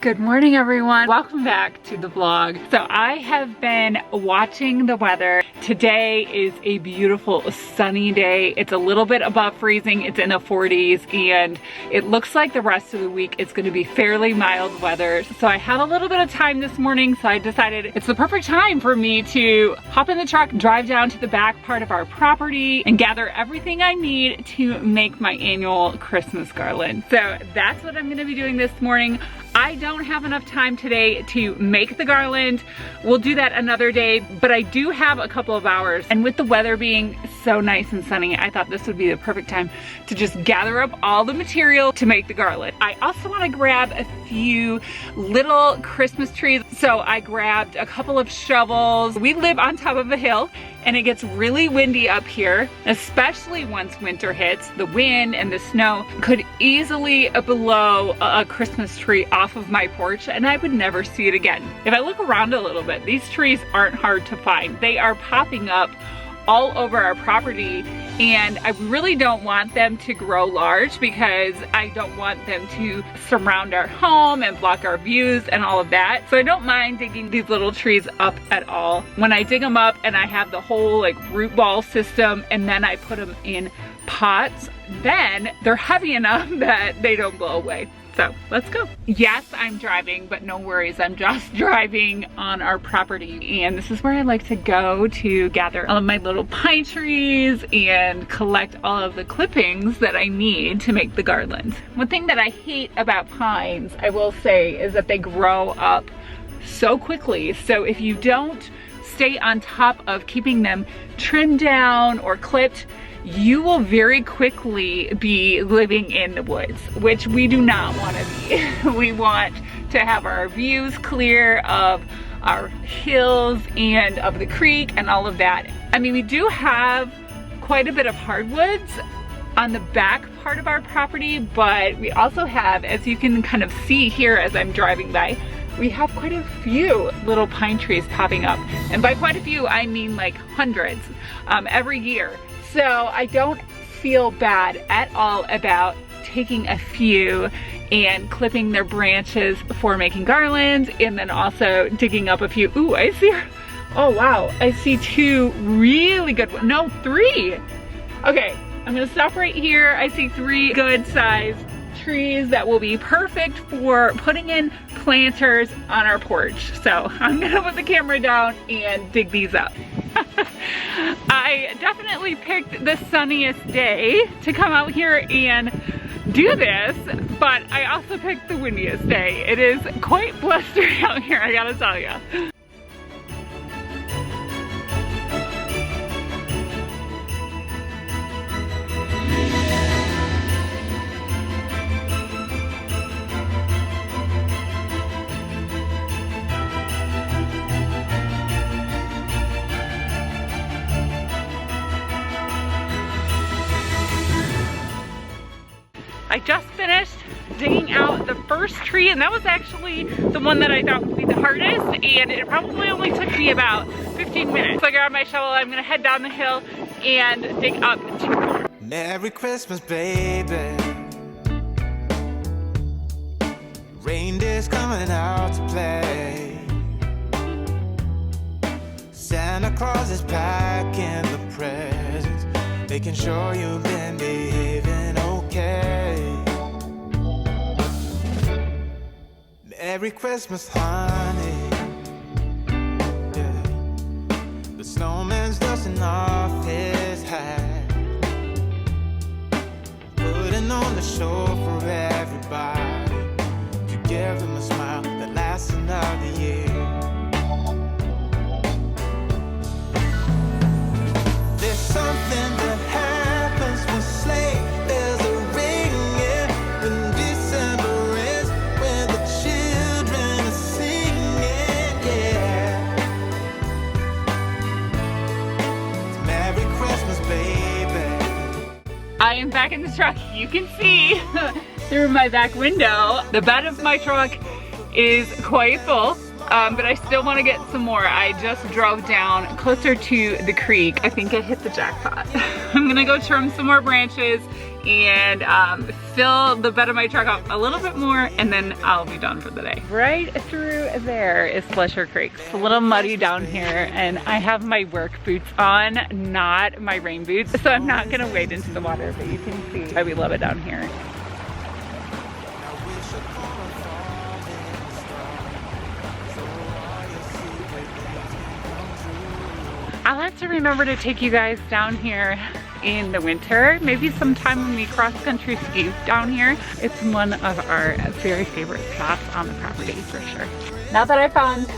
Good morning, everyone. Welcome back to the vlog. So I have been watching the weather. Today is a beautiful sunny day. It's a little bit above freezing. It's in the 40s and it looks like the rest of the week it's going to be fairly mild weather. So I had a little bit of time this morning, so I decided it's the perfect time for me to hop in the truck, drive down to the back part of our property and gather everything I need to make my annual Christmas garland. So that's what I'm going to be doing this morning. I don't have enough time today to make the garland. We'll do that another day, but I do have a couple of hours. And with the weather being so nice and sunny, I thought this would be the perfect time to just gather up all the material to make the garland. I also want to grab a few little Christmas trees. So I grabbed a couple of shovels. We live on top of a hill and it gets really windy up here, especially once winter hits. The wind and the snow could easily blow a Christmas tree off of my porch and I would never see it again. If I look around a little bit, these trees aren't hard to find. They are popping up all over our property and I really don't want them to grow large because I don't want them to surround our home and block our views and all of that. So I don't mind digging these little trees up at all. When I dig them up and I have the whole root ball system and then I put them in pots, then they're heavy enough that they don't blow away. So let's go. Yes, I'm driving, but no worries. I'm just driving on our property. And this is where I like to go to gather all of my little pine trees and collect all of the clippings that I need to make the garland. One thing that I hate about pines, I will say, is that they grow up so quickly. So if you don't stay on top of keeping them trimmed down or clipped, you will very quickly be living in the woods, which we do not want to be. We want to have our views clear of our hills and of the creek and all of that. I mean, we do have quite a bit of hardwoods on the back part of our property, but we also have, as you can kind of see here as I'm driving by, we have quite a few little pine trees popping up. And by quite a few, I mean like hundreds every year. So I don't feel bad at all about taking a few and clipping their branches for making garlands and then also digging up a few. Ooh, I see, oh wow, I see two really good ones. No, three. Okay, I'm gonna stop right here. I see three good sized trees that will be perfect for putting in planters on our porch. So I'm gonna put the camera down and dig these up. I definitely picked the sunniest day to come out here and do this, but I also picked the windiest day. It is quite blustery out here, I gotta tell you. I just finished digging out the first tree and that was actually the one that I thought would be the hardest and it probably only took me about 15 minutes. So I grabbed my shovel, I'm gonna head down the hill and dig up two more. Merry Christmas, baby. Reindeer's coming out to play. Santa Claus is packing the presents, making sure you've been behaving okay. Merry Christmas, honey. Yeah. The snowman's dusting off his hat, putting on the show for everybody, to give them a smile that lasts another year. There's something that happens when sleigh bells are ringing, when December ends, when the children are singing, yeah. It's Merry Christmas, baby. I am back in the truck. You can see through my back window. The bed of my truck is quite full. but I still want to get some more. I just drove down closer to the creek. I think I hit the jackpot. I'm gonna go trim some more branches and fill the bed of my truck up a little bit more, and then I'll be done for the day. Right through there is Fletcher Creek. It's a little muddy down here, and I have my work boots on, not my rain boots, so I'm not gonna wade into the water, but you can see why we love it down here. I'll have to remember to take you guys down here in the winter, maybe sometime when we cross-country ski down here. It's one of our very favorite spots on the property for sure. Now that I found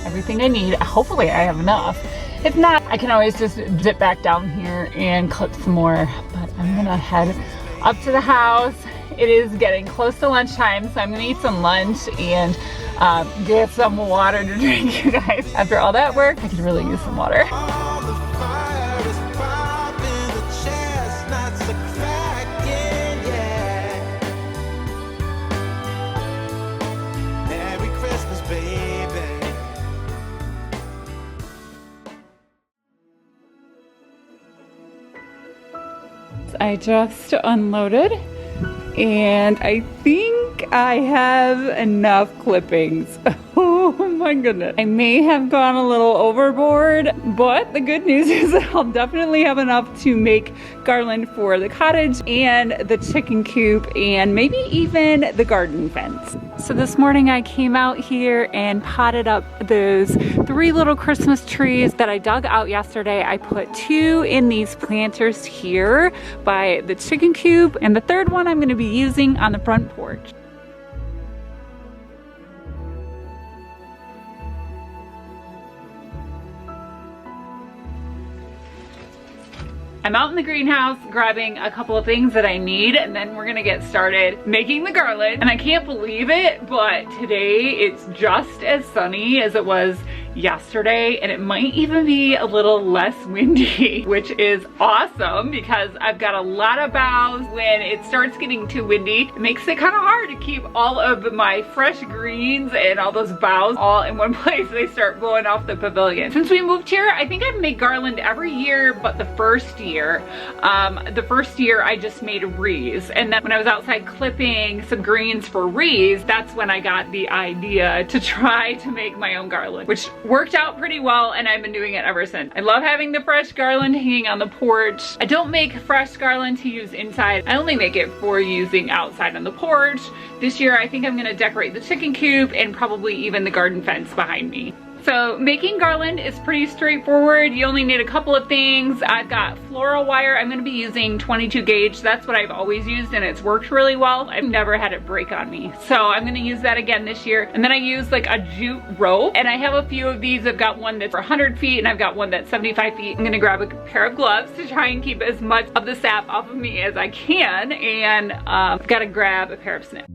everything I need, hopefully I have enough. If not, I can always just dip back down here and clip some more, but I'm gonna head up to the house. It is getting close to lunchtime, so I'm gonna eat some lunch and get some water to drink, you guys. After all that work, I could really use some water. I just unloaded and I think I have enough clippings. Oh my goodness. I may have gone a little overboard, but the good news is that I'll definitely have enough to make garland for the cottage and the chicken coop and maybe even the garden fence. So this morning I came out here and potted up those 3 little Christmas trees that I dug out yesterday. I put 2 in these planters here by the chicken coop, and the 3rd one I'm going to be using on the front porch. I'm out in the greenhouse grabbing a couple of things that I need, and then we're gonna get started making the garland. And I can't believe it, but today it's just as sunny as it was yesterday, and it might even be a little less windy, which is awesome because I've got a lot of boughs. When it starts getting too windy, it makes it kind of hard to keep all of my fresh greens and all those boughs all in one place. They start blowing off the pavilion. Since we moved here, I think I've made garland every year but the first year. The first year I just made wreaths, and then when I was outside clipping some greens for wreaths, that's when I got the idea to try to make my own garland, which worked out pretty well, and I've been doing it ever since. I love having the fresh garland hanging on the porch. I don't make fresh garland to use inside. I only make it for using outside on the porch. This year I think I'm gonna decorate the chicken coop and probably even the garden fence behind me. So making garland is pretty straightforward. You only need a couple of things. I've got floral wire. I'm gonna be using 22 gauge. That's what I've always used, and it's worked really well. I've never had it break on me. So I'm gonna use that again this year. And then I use like a jute rope, and I have a few of these. I've got one that's for 100 feet and I've got one that's 75 feet. I'm gonna grab a pair of gloves to try and keep as much of the sap off of me as I can, and I've gotta grab a pair of snips.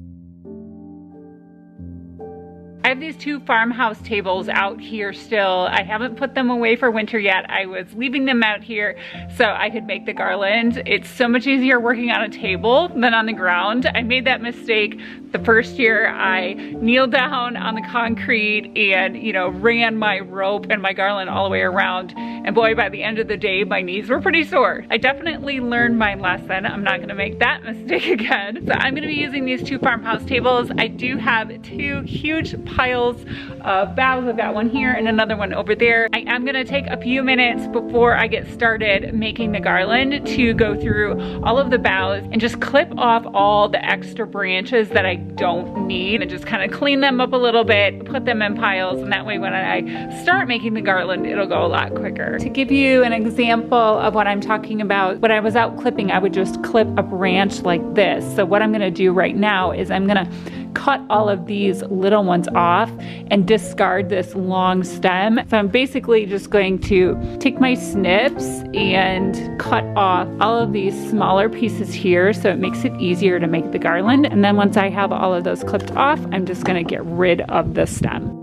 I have these 2 farmhouse tables out here still. I haven't put them away for winter yet. I was leaving them out here so I could make the garland. It's so much easier working on a table than on the ground. I made that mistake the first year. I kneeled down on the concrete and, you know, ran my rope and my garland all the way around. And boy, by the end of the day, my knees were pretty sore. I definitely learned my lesson. I'm not gonna make that mistake again. So I'm gonna be using these 2 farmhouse tables. I do have 2 huge piles of boughs. I've got one here and another one over there. I am gonna take a few minutes before I get started making the garland to go through all of the boughs and just clip off all the extra branches that I don't need, and just kind of clean them up a little bit, put them in piles, and that way when I start making the garland, it'll go a lot quicker. To give you an example of what I'm talking about, when I was out clipping, I would just clip a branch like this. So what I'm gonna do right now is I'm gonna cut all of these little ones off and discard this long stem. So I'm basically just going to take my snips and cut off all of these smaller pieces here so it makes it easier to make the garland. And then once I have all of those clipped off, I'm just gonna get rid of the stem.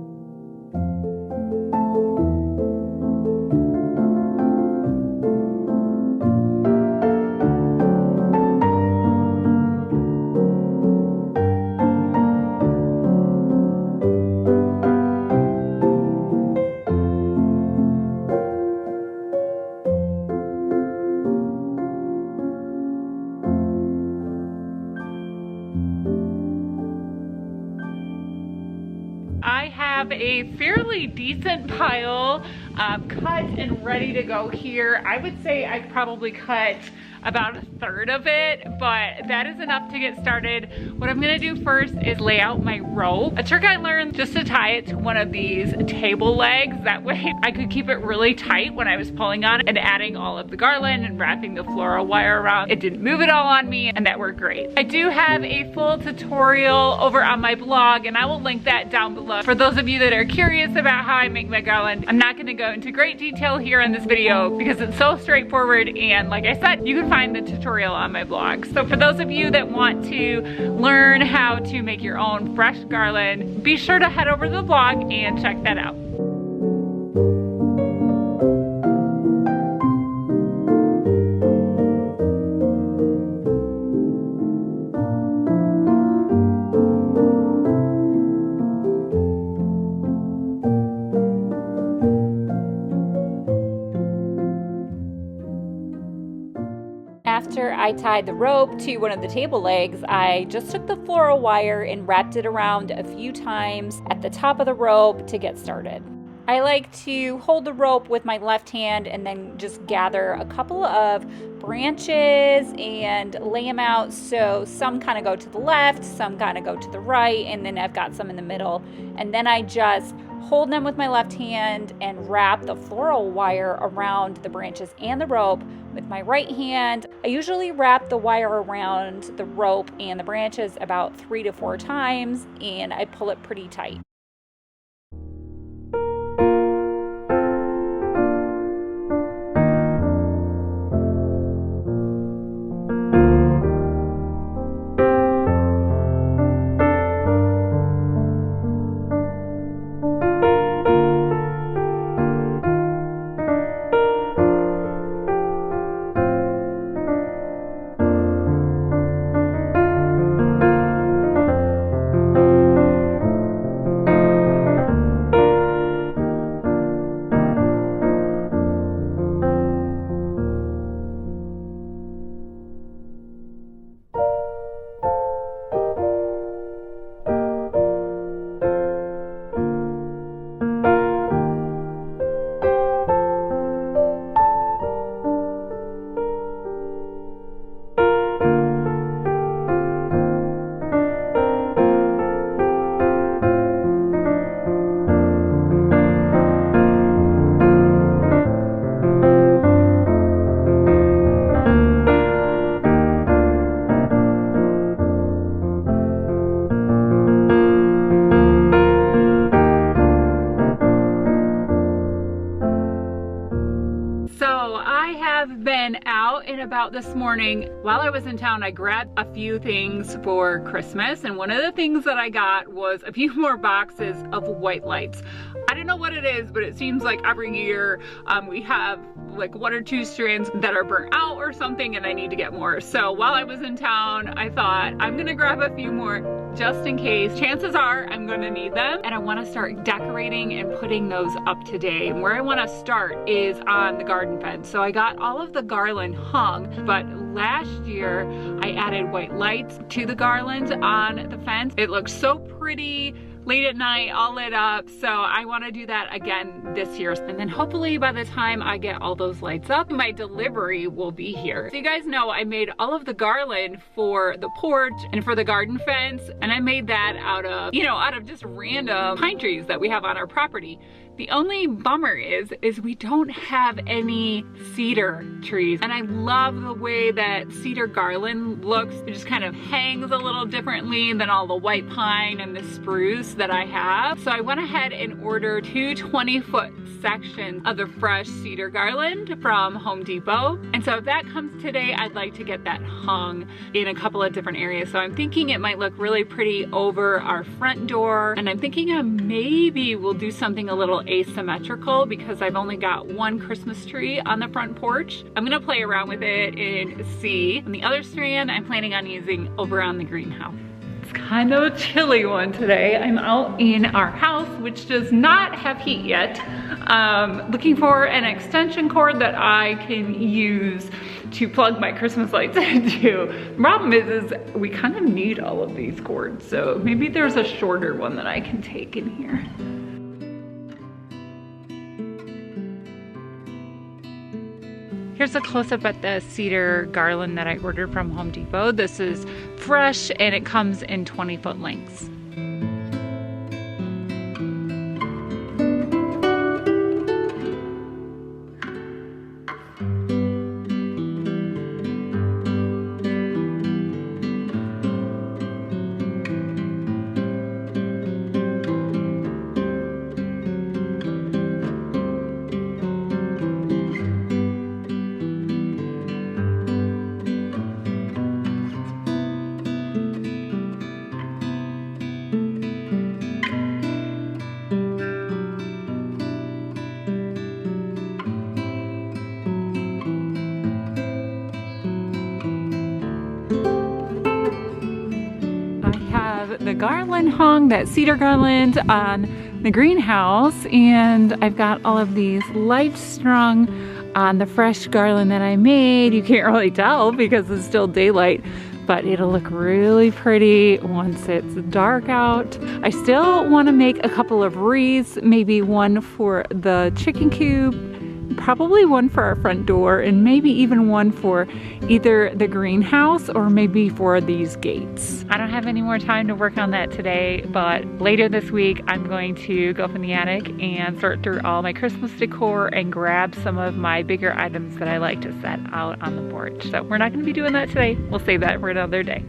I have a fairly decent pile cut and ready to go here. I would say I probably cut about a third of it, but that is enough to get started. What I'm gonna do first is lay out my rope. A trick I learned just to tie it to one of these table legs. That way I could keep it really tight when I was pulling on it and adding all of the garland and wrapping the floral wire around. It didn't move it all on me, and that worked great. I do have a full tutorial over on my blog, and I will link that down below for those of you that are curious about how I make my garland. I'm not gonna go into great detail here in this video because it's so straightforward, and like I said, you can find the tutorial on my blog. So for those of you that want to learn how to make your own fresh garland, be sure to head over to the blog and check that out. After I tied the rope to one of the table legs, I just took the floral wire and wrapped it around a few times at the top of the rope to get started. I like to hold the rope with my left hand and then just gather a couple of branches and lay them out so some kind of go to the left, some kind of go to the right, and then I've got some in the middle. And then I just hold them with my left hand and wrap the floral wire around the branches and the rope with my right hand. I usually wrap the wire around the rope and the branches about 3 to 4 times, and I pull it pretty tight. About this morning. While I was in town, I grabbed a few things for Christmas, and one of the things that I got was a few more boxes of white lights. I don't know what it is, but it seems like every year we have like 1 or 2 strands that are burnt out or something, and I need to get more. So while I was in town, I thought I'm gonna grab a few more just in case. Chances are I'm gonna need them, and I wanna start decorating and putting those up today. And where I wanna start is on the garden fence. So I got all of the garland hung, but last year I added white lights to the garland on the fence. It looks so pretty late at night, all lit up. So I want to do that again this year. And then hopefully by the time I get all those lights up, my delivery will be here. So you guys know I made all of the garland for the porch and for the garden fence. And I made that out of, out of just random pine trees that we have on our property. The only bummer is we don't have any cedar trees. And I love the way that cedar garland looks. It just kind of hangs a little differently than all the white pine and the spruce that I have. So I went ahead and ordered 2 20-foot sections of the fresh cedar garland from Home Depot. And so if that comes today, I'd like to get that hung in a couple of different areas. So I'm thinking it might look really pretty over our front door. And I'm thinking maybe we'll do something a little asymmetrical because I've only got 1 Christmas tree on the front porch. I'm gonna play around with it and see. And the other strand I'm planning on using over on the greenhouse. It's kind of a chilly one today. I'm out in our house, which does not have heat yet, looking for an extension cord that I can use to plug my Christmas lights into. The problem is we kind of need all of these cords, so maybe there's a shorter one that I can take in here. Here's a close-up at the cedar garland that I ordered from Home Depot. This is fresh and it comes in 20-foot lengths. The garland hung, that cedar garland, on the greenhouse, and I've got all of these lights strung on the fresh garland that I made. You can't really tell because it's still daylight, but it'll look really pretty once it's dark out. I still want to make a couple of wreaths, maybe one for the chicken coop, probably one for our front door, and maybe even one for either the greenhouse or maybe for these gates. I don't have any more time to work on that today, but later this week I'm going to go up in the attic and sort through all my Christmas decor and grab some of my bigger items that I like to set out on the porch. So we're not going to be doing that today. We'll save that for another day.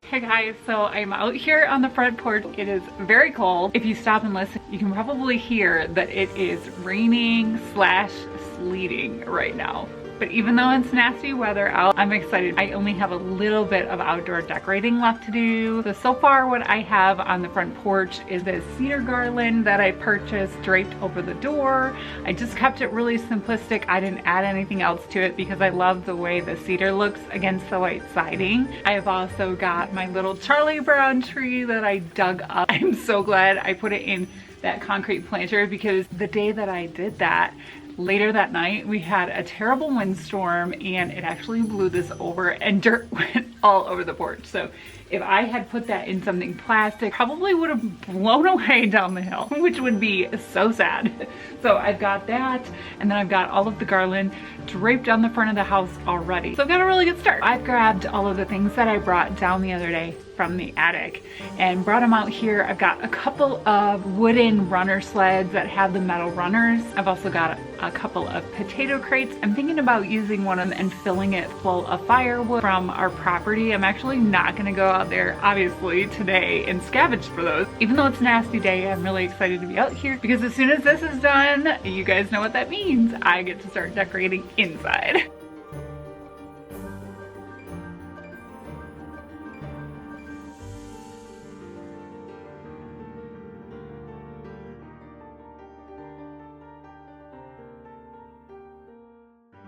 Hey guys, so I'm out here on the front porch. It is very cold. If you stop and listen, you can probably hear that it is raining / sleeting right now. But even though it's nasty weather out, I'm excited. I only have a little bit of outdoor decorating left to do. So far what I have on the front porch is this cedar garland that I purchased draped over the door. I just kept it really simplistic. I didn't add anything else to it because I love the way the cedar looks against the white siding. I have also got my little Charlie Brown tree that I dug up. I'm so glad I put it in that concrete planter because the day that I did that, later that night, we had a terrible windstorm and it actually blew this over and dirt went all over the porch. So if I had put that in something plastic, probably would have blown away down the hill, which would be so sad. So I've got that, and then I've got all of the garland draped on the front of the house already. So I've got a really good start. I've grabbed all of the things that I brought down the other day from the attic and brought them out here. I've got a couple of wooden runner sleds that have the metal runners. I've also got a couple of potato crates. I'm thinking about using one of them and filling it full of firewood from our property. I'm actually not gonna go out there, obviously, today and scavenge for those. Even though it's a nasty day, I'm really excited to be out here because as soon as this is done, you guys know what that means. I get to start decorating inside.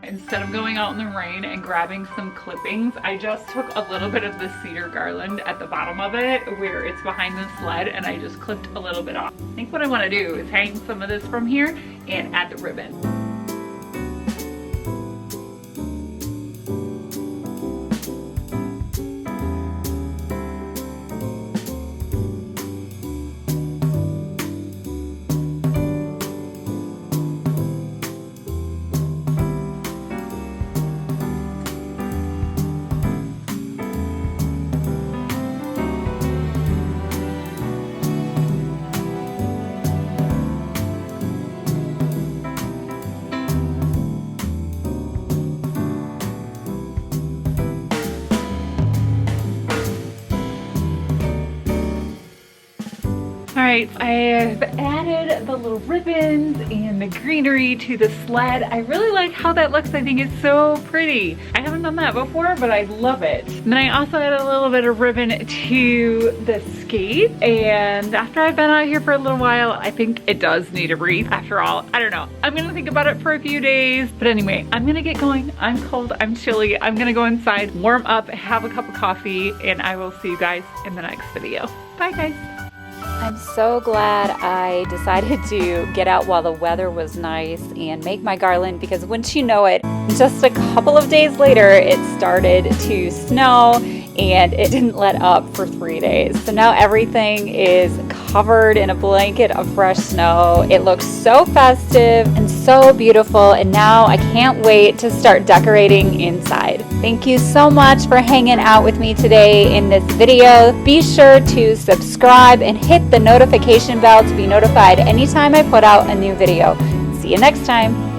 Instead of going out in the rain and grabbing some clippings, I just took a little bit of the cedar garland at the bottom of it where it's behind the sled and I just clipped a little bit off. I think what I want to do is hang some of this from here and add the ribbon. right, I've added the little ribbons and the greenery to the sled. I really like how that looks. I think it's so pretty. I haven't done that before, but I love it. And then I also added a little bit of ribbon to the skate. And after I've been out here for a little while, I think it does need a wreath. After all, I don't know. I'm gonna think about it for a few days. But anyway, I'm gonna get going. I'm cold, I'm chilly. I'm gonna go inside, warm up, have a cup of coffee, and I will see you guys in the next video. Bye guys. I'm so glad I decided to get out while the weather was nice and make my garland, because wouldn't you know it, just a couple of days later it started to snow and it didn't let up for 3 days. So now everything is covered in a blanket of fresh snow. It looks so festive and so beautiful, and now I can't wait to start decorating inside. Thank you so much for hanging out with me today in this video. Be sure to subscribe and hit the notification bell to be notified anytime I put out a new video. See you next time.